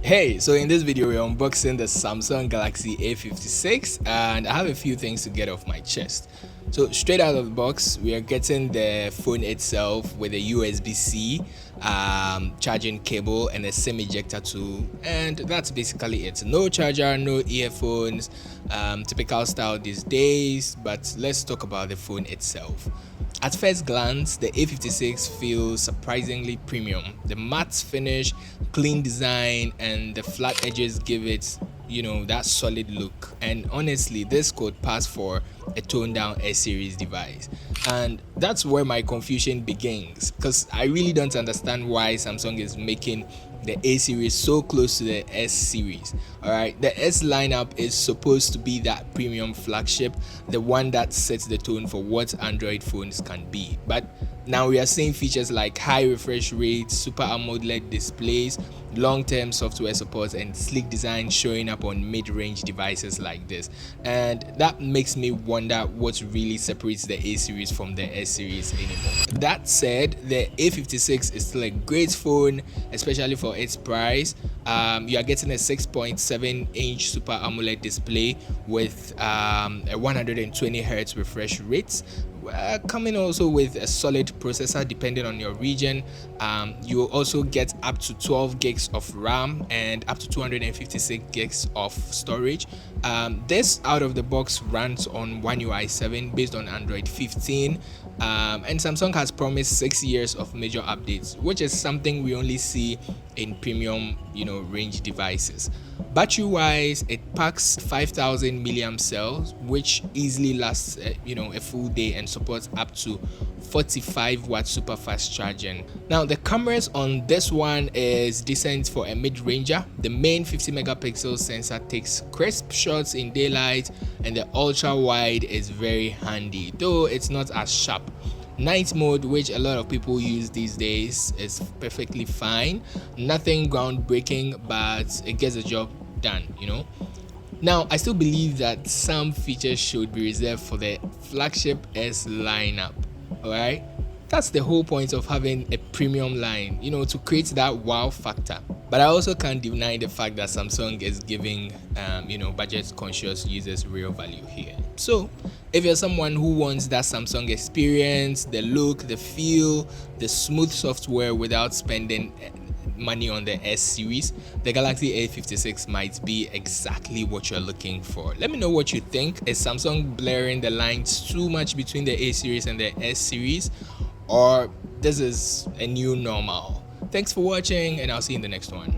Hey, so in this video we're unboxing the Samsung Galaxy A56 and I have a few things to get off my chest. So straight out of the box we are getting the phone itself with a USB-C charging cable and a SIM ejector tool, and that's basically it. No charger, no earphones, typical style these days. But let's talk about the phone itself. At first glance, the A56 feels surprisingly premium. The matte finish, clean design, and the flat edges give it, that solid look. And honestly, this could pass for a toned down S series device. And that's where my confusion begins, because I really don't understand why Samsung is making the A series so close to the S series. Alright, the S lineup is supposed to be that premium flagship, the one that sets the tone for what Android phones can be. But now we are seeing features like high refresh rates, super AMOLED displays, long-term software support, and sleek design showing up on mid-range devices like this. And that makes me wonder what really separates the A series from the S series anymore. That said, the A56 is still a great phone, especially for its price. You are getting a 6.7-inch super AMOLED display with a 120Hz refresh rate, coming also with a solid processor depending on your region. You will also get up to 12 gigs of RAM and up to 256 gigs of storage. This out of the box runs on One UI 7 based on Android 15, and Samsung has promised 6 years of major updates, which is something we only see in premium range devices. Battery wise, it packs 5000 milliamp cells, which easily lasts a full day and supports up to 45 watt super fast charging. Now the cameras on this one is decent for a mid-ranger. The main 50 megapixel sensor takes crisp shots in daylight, and the ultra wide is very handy, though it's not as sharp. Night mode, which a lot of people use these days, is perfectly fine. Nothing groundbreaking, but it gets the job done. Now I still believe that some features should be reserved for the flagship S lineup. Alright, that's the whole point of having a premium line, to create that wow factor. But I also can't deny the fact that Samsung is giving budget conscious users real value here. So if you're someone who wants that Samsung experience, the look, the feel, the smooth software without spending money on the S series, the Galaxy A56 might be exactly what you're looking for. Let me know what you think. Is Samsung blurring the lines too much between the A series and the S series, or this is a new normal? Thanks for watching, and I'll see you in the next one.